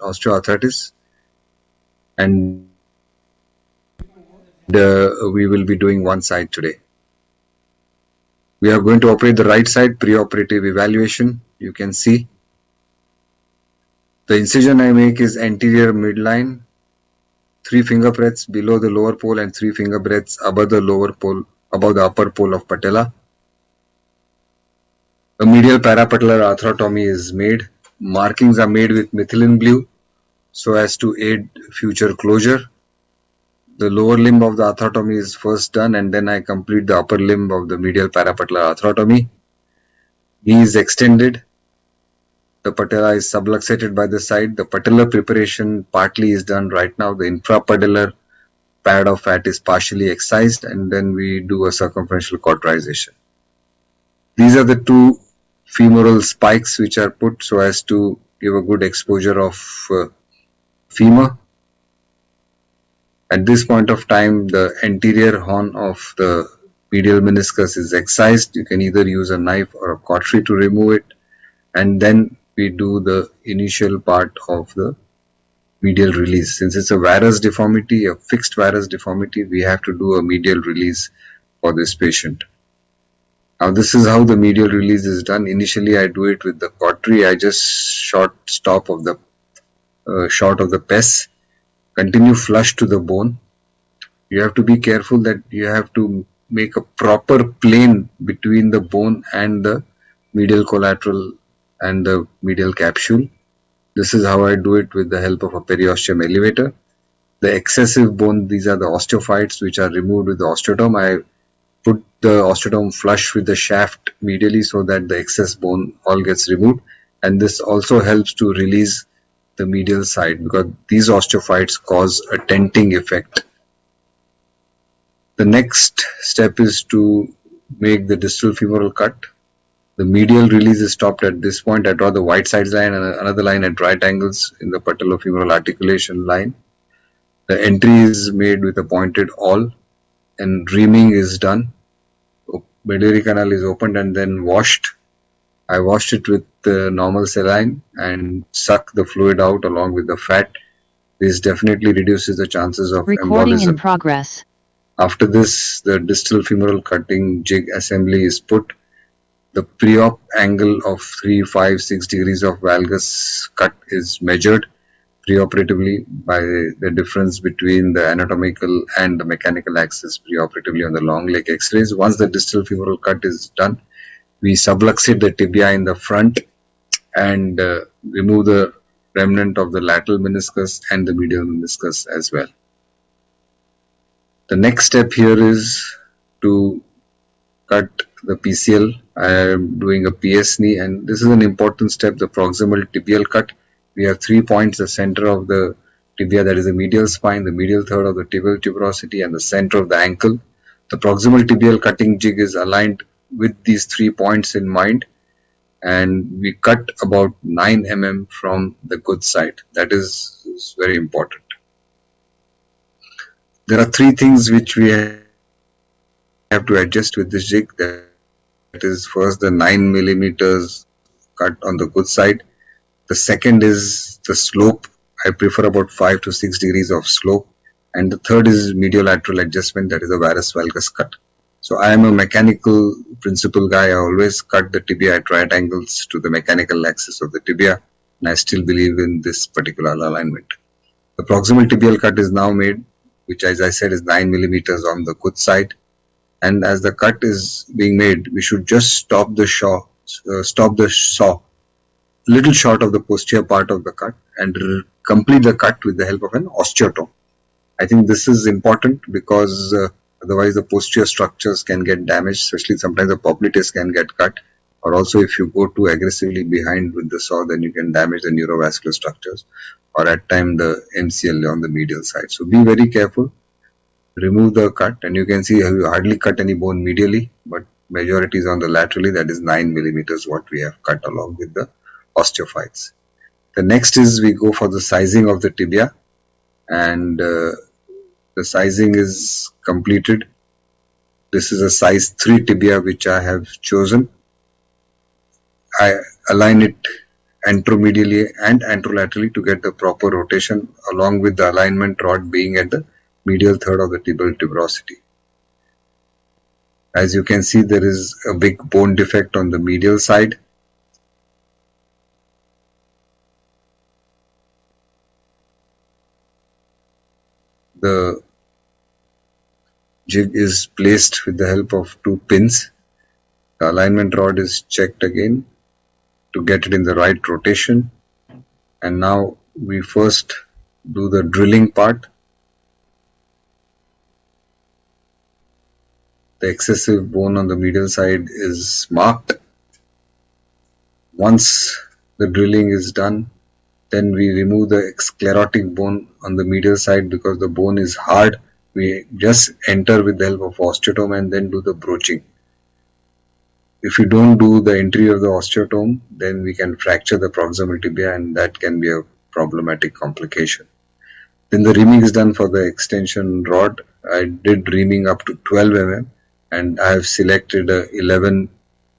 osteoarthritis, and we will be doing one side today. We are going to operate the right side, preoperative evaluation. You can see the incision I make is anterior midline, 3 finger breadths below the lower pole and 3 finger breadths above the upper pole of patella. A medial parapatellar arthrotomy is made. Markings are made with methylene blue so as to aid future closure. The lower limb of the arthrotomy is first done, and then I complete the upper limb of the medial parapatellar arthrotomy. Knee is extended. The patella is subluxated by the side. The patellar preparation partly is done right now. The infrapatellar pad of fat is partially excised, and then we do a circumferential cauterization. These are the 2 femoral spikes which are put so as to give a good exposure of femur. At this point of time, the anterior horn of the medial meniscus is excised. You can either use a knife or a cautery to remove it, and then we do the initial part of the medial release. Since it's a varus deformity, a fixed varus deformity, we have to do a medial release for this patient. Now this is how the medial release is done. Initially I do it with the cautery. I just short of the pes, continue flush to the bone. You have to be careful that you have to make a proper plane between the bone and the medial collateral and the medial capsule. This is how I do it with the help of a periosteum elevator. The excessive bone, these are the osteophytes which are removed with the osteotome. I put the osteotome flush with the shaft medially so that the excess bone all gets removed, and this also helps to release the medial side because these osteophytes cause a tenting effect. The next step is to make the distal femoral cut. The medial release is stopped at this point. I draw the white sides line and another line at right angles in the patellofemoral articulation line. The entry is made with a pointed awl and reaming is done. Medullary canal is opened and then washed. I washed it with the normal saline and suck the fluid out along with the fat. This definitely reduces the chances of embolism. In progress. After this, the distal femoral cutting jig assembly is put. The pre-op angle of 3, 5, 6 degrees of valgus cut is measured preoperatively by the difference between the anatomical and the mechanical axis preoperatively on the long leg x-rays. Once the distal femoral cut is done, we subluxate the tibia in the front and remove the remnant of the lateral meniscus and the medial meniscus as well. The next step here is to cut the PCL. I am doing a PS knee, and this is an important step, the proximal tibial cut. We have 3 points, the center of the tibia, that is the medial spine, the medial third of the tibial tuberosity, and the center of the ankle. The proximal tibial cutting jig is aligned with these 3 points in mind, and we cut about 9 mm from the good side. That is very important. There are 3 things which we have to adjust with this jig. That is first the 9 millimeters cut on the good side. The second is the slope. I prefer about 5 to 6 degrees of slope. And the third is mediolateral adjustment, that is a varus valgus cut. So I am a mechanical principle guy. I always cut the tibia at right angles to the mechanical axis of the tibia, and I still believe in this particular alignment. The proximal tibial cut is now made, which as I said is 9 millimeters on the good side. And as the cut is being made, we should just stop the saw little short of the posterior part of the cut and complete the cut with the help of an osteotome. I think this is important because otherwise the posterior structures can get damaged, especially sometimes the popliteus can get cut, or also if you go too aggressively behind with the saw, then you can damage the neurovascular structures or at times the MCL on the medial side. So be very careful. Remove the cut, and you can see how you hardly cut any bone medially, but majority is on the laterally, that is 9 millimeters what we have cut along with the osteophytes. The next is we go for the sizing of the tibia, and the sizing is completed. This is a size 3 tibia which I have chosen. I align it anteromedially and anterolaterally to get the proper rotation, along with the alignment rod being at the medial third of the tibial tuberosity. As you can see, there is a big bone defect on the medial side. The jig is placed with the help of two pins. The alignment rod is checked again to get it in the right rotation. And now we first do the drilling part. The excessive bone on the medial side is marked. Once the drilling is done, then we remove the sclerotic bone on the medial side because the bone is hard. We just enter with the help of osteotome and then do the broaching. If you don't do the entry of the osteotome, then we can fracture the proximal tibia, and that can be a problematic complication. Then the reaming is done for the extension rod. I did reaming up to 12 mm, and I have selected a 11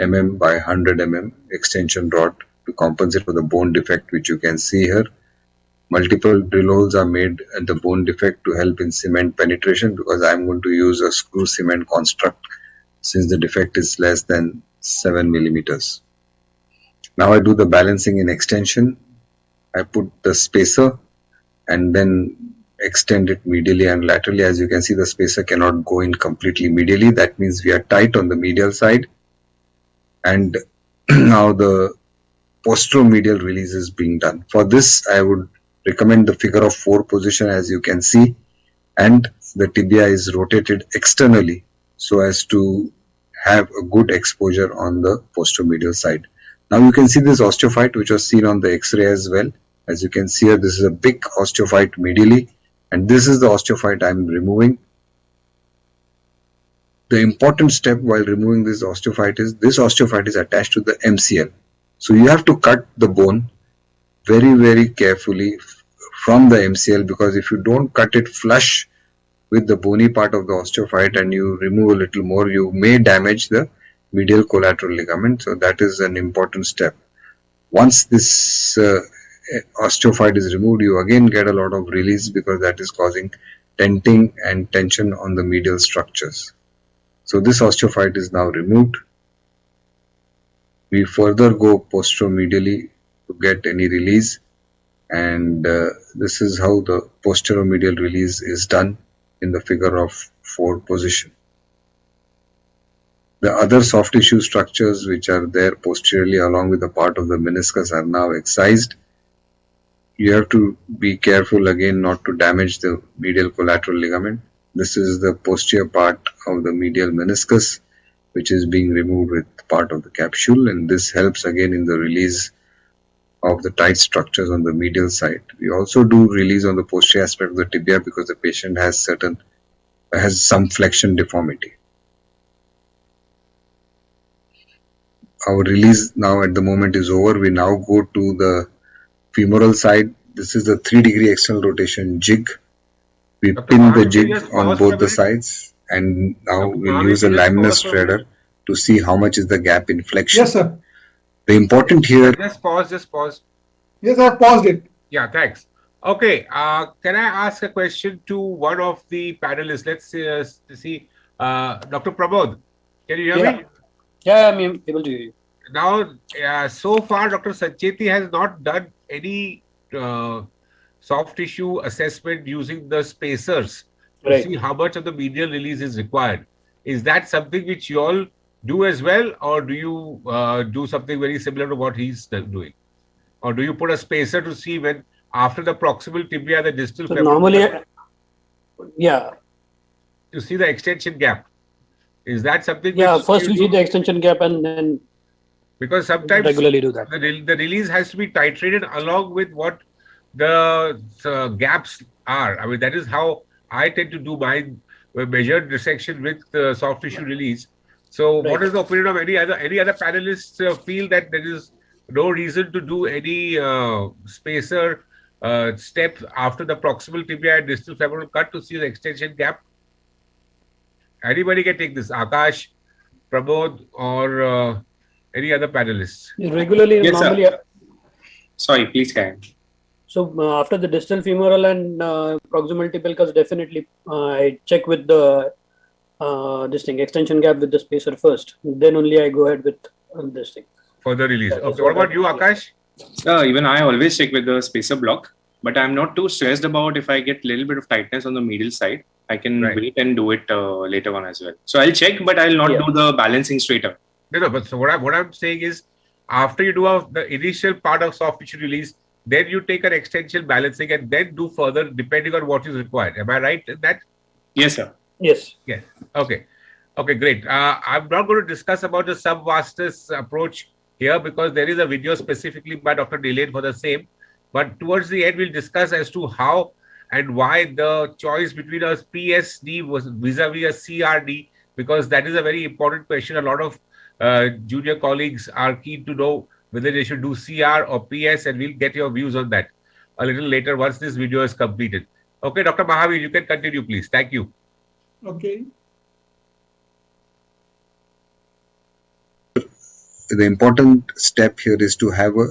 mm by 100 mm extension rod to compensate for the bone defect, which you can see here. Multiple drill holes are made at the bone defect to help in cement penetration, because I'm going to use a screw cement construct since the defect is less than 7 millimeters. Now I do the balancing in extension. I put the spacer and then extend it medially and laterally. As you can see, the spacer cannot go in completely medially. That means we are tight on the medial side. And now the posteromedial release is being done. For this, I would recommend the figure of 4 position, as you can see, and the tibia is rotated externally so as to have a good exposure on the posteromedial side. Now you can see this osteophyte, which was seen on the X-ray as well. As you can see here, this is a big osteophyte medially, and this is the osteophyte I am removing. The important step while removing this osteophyte is attached to the MCL. So you have to cut the bone very carefully from the MCL, because if you don't cut it flush with the bony part of the osteophyte and you remove a little more, you may damage the medial collateral ligament. So that is an important step. Once this osteophyte is removed, you again get a lot of release, because that is causing tenting and tension on the medial structures. So this osteophyte is now removed. We further go posteromedially to get any release, and this is how the posteromedial release is done in the figure of 4 position. The other soft tissue structures which are there posteriorly along with the part of the meniscus are now excised. You have to be careful again not to damage the medial collateral ligament. This is the posterior part of the medial meniscus, which is being removed with part of the capsule, and this helps again in the release of the tight structures on the medial side. We also do release on the posterior aspect of the tibia because the patient has some flexion deformity. Our release now at the moment is over. We now go to the femoral side. This is the 3-degree external rotation jig. We pin the jig on both the sides, and now we'll use a laminar spreader to see how much is the gap in flexion. Yes, sir. The important here. Just pause. Yes, I paused it. Yeah, thanks. Okay, can I ask a question to one of the panelists? Let's see, Dr. Pramod, can you hear me? Yeah, I'm able to hear you. Now, so far, Dr. Sancheti has not done any soft tissue assessment using the spacers to see how much of the medial release is required. Is that something which you all do as well, or do you do something very similar to what he's doing? Or do you put a spacer to see when after the proximal tibia, the distal so normally, yeah, to see the extension gap? Is that something? Yeah, first we see the extension gap and then because sometimes regularly do that. The release has to be titrated along with what the gaps are. I mean, that is how I tend to do my measured dissection with soft tissue release. So, what is the opinion of any other panelists? Feel that there is no reason to do any spacer step after the proximal tibia and distal femoral cut to see the extension gap? Anybody can take this, Akash, Pramod, or any other panelists? Regularly, yes, normally. Sorry, please carry on. So after the distal femoral and proximal tipicals, definitely I check with the this thing extension gap with the spacer first. Then only I go ahead with this thing. For the release. That is Okay. What about you, yeah. Akash? Even I always check with the spacer block, but I'm not too stressed about if I get a little bit of tightness on the medial side. I can Right. wait and do it later on as well. So I'll check, but I'll not Yeah. do the balancing straight up. No, but so what I'm saying is, after you do the initial part of soft tissue release, then you take an extension balancing and then do further depending on what is required. Am I right in that? Yes, sir. Yes. Yes. Okay. Okay, great. I'm not going to discuss about the subvastus approach here because there is a video specifically by Dr. Delaney for the same. But towards the end, we'll discuss as to how and why the choice between a PSD was vis-a-vis a CRD, because that is a very important question. A lot of junior colleagues are keen to know whether they should do CR or PS, and we'll get your views on that a little later once this video is completed. Okay, Dr. Mahavir, you can continue, please. Thank you. Okay. The important step here is to have a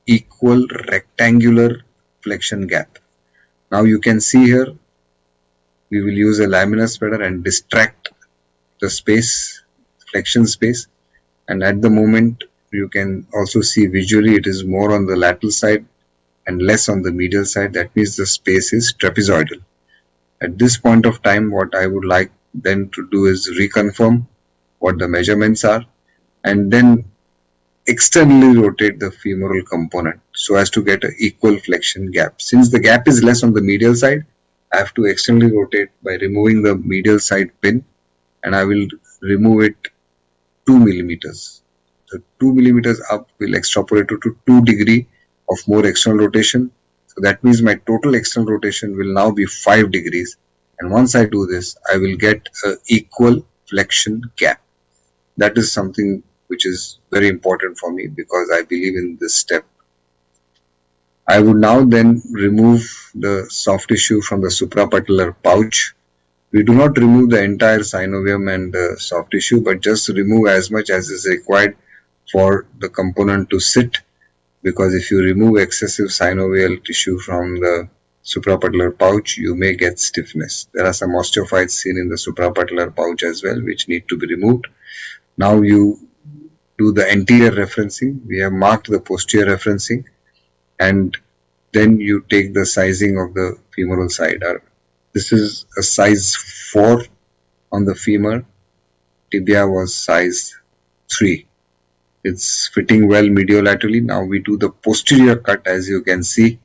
equal rectangular flexion gap. Now you can see here, we will use a laminar spreader and distract the space, flexion space, and at the moment you can also see visually it is more on the lateral side and less on the medial side. That means the space is trapezoidal. At this point of time, what I would like then to do is reconfirm what the measurements are and then externally rotate the femoral component so as to get an equal flexion gap. Since the gap is less on the medial side, I have to externally rotate by removing the medial side pin, and I will remove it 2 millimeters. So 2 millimeters up will extrapolate to 2 degree of more external rotation. So that means my total external rotation will now be 5 degrees. And once I do this, I will get an equal flexion gap. That is something which is very important for me because I believe in this step. I would now then remove the soft tissue from the suprapatellar pouch. We do not remove the entire synovium and the soft tissue, but just remove as much as is required for the component to sit, because if you remove excessive synovial tissue from the suprapatellar pouch, you may get stiffness. There are some osteophytes seen in the suprapatellar pouch as well, which need to be removed. Now you do the anterior referencing. We have marked the posterior referencing, and then you take the sizing of the femoral side. This is a size 4 on the femur. Tibia was size 3. It's fitting well mediolaterally. Now we do the posterior cut. As you can see,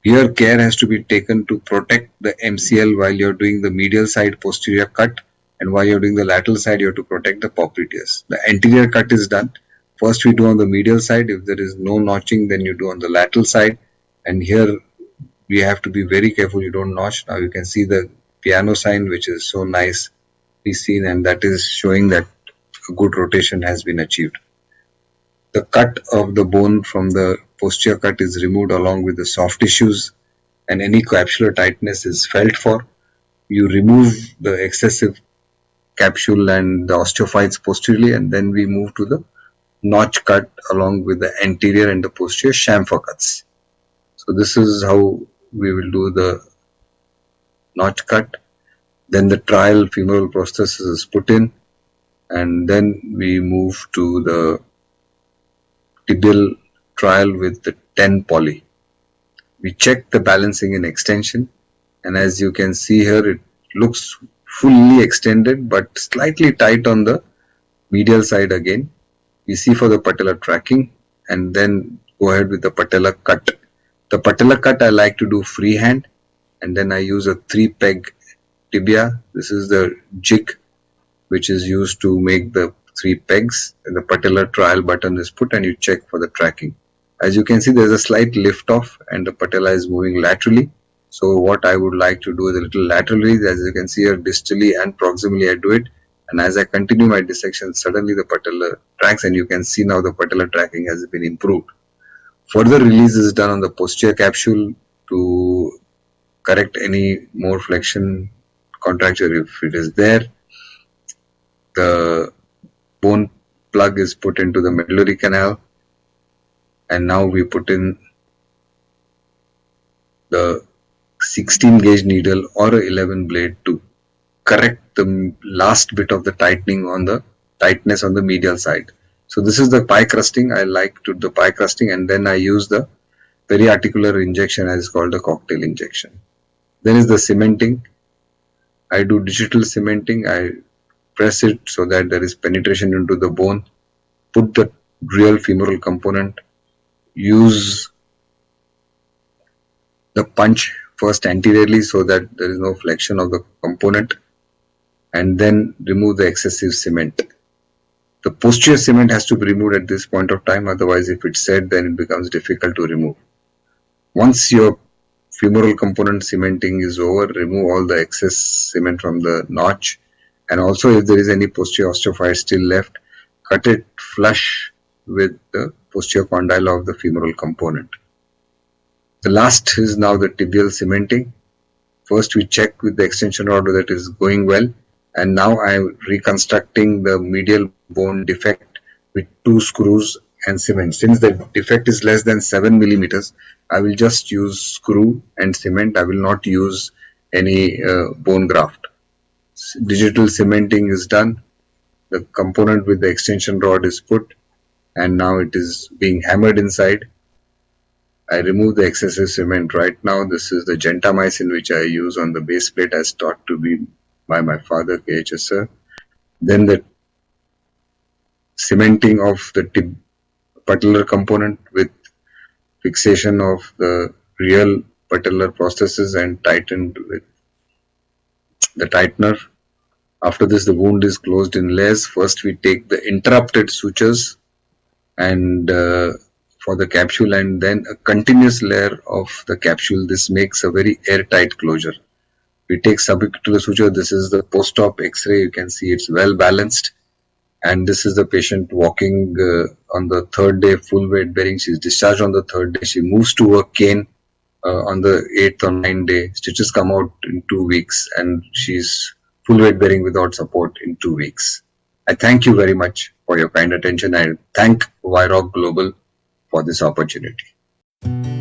here care has to be taken to protect the MCL while you're doing the medial side posterior cut, and while you're doing the lateral side, you have to protect the popliteus. The anterior cut is done. First we do on the medial side. If there is no notching, then you do on the lateral side. And here we have to be very careful you don't notch. Now you can see the piano sign, which is so nicely seen, and that is showing that a good rotation has been achieved. The cut of the bone from the posterior cut is removed along with the soft tissues, and any capsular tightness is felt for. You remove the excessive capsule and the osteophytes posteriorly, and then we move to the notch cut along with the anterior and the posterior chamfer cuts. So this is how we will do the notch cut. Then the trial femoral prosthesis is put in, and then we move to the tibial trial with the 10 poly. We check the balancing in extension, and as you can see here, it looks fully extended but slightly tight on the medial side again. We see for the patella tracking, and then go ahead with the patella cut. The patella cut I like to do freehand, and then I use a 3-peg tibia. This is the jig which is used to make the 3 pegs, and the patellar trial button is put and you check for the tracking. As you can see, there's a slight lift off and the patella is moving laterally. So what I would like to do is a little laterally. As you can see here, distally and proximally I do it, and as I continue my dissection, suddenly the patella tracks, and you can see now the patella tracking has been improved. Further release is done on the posterior capsule to correct any more flexion contracture if it is there. The bone plug is put into the medullary canal, and now we put in the 16 gauge needle or a 11 blade to correct the last bit of the tightening on the tightness on the medial side. So this is the pie crusting. I like to do the pie crusting, and then I use the periarticular injection, as called the cocktail injection. Then is the cementing. I do digital cementing. I press it so that there is penetration into the bone. Put the real femoral component. Use the punch first anteriorly so that there is no flexion of the component, and then remove the excessive cement. The posterior cement has to be removed at this point of time, otherwise if it's set, then it becomes difficult to remove. Once your femoral component cementing is over, remove all the excess cement from the notch, and also if there is any posterior osteophyte still left, cut it flush with the posterior condyle of the femoral component. The last is now the tibial cementing. First we check with the extension rod whether it is going well, and now I am reconstructing the medial bone defect with 2 screws and cement. Since the defect is less than 7 millimeters, I will just use screw and cement. I will not use any bone graft. Digital cementing is done. The component with the extension rod is put, and now it is being hammered inside. I remove the excessive cement. Right now, this is the gentamicin which I use on the base plate as taught to me by my father, KHS sir. Then the cementing of the patellar component with fixation of the real patellar processes and tightened with the tightener. After this, the wound is closed in layers. First, we take the interrupted sutures and for the capsule, and then a continuous layer of the capsule. This makes a very airtight closure. We take subaqueous suture. This is the post-op X-ray. You can see it's well balanced. And this is the patient walking on the 3rd day, full weight bearing. She's discharged on the 3rd day. She moves to a cane on the 8th or 9th day. Stitches come out in 2 weeks, and she's full weight bearing without support in 2 weeks. I thank you very much for your kind attention. I thank Viroc Global for this opportunity.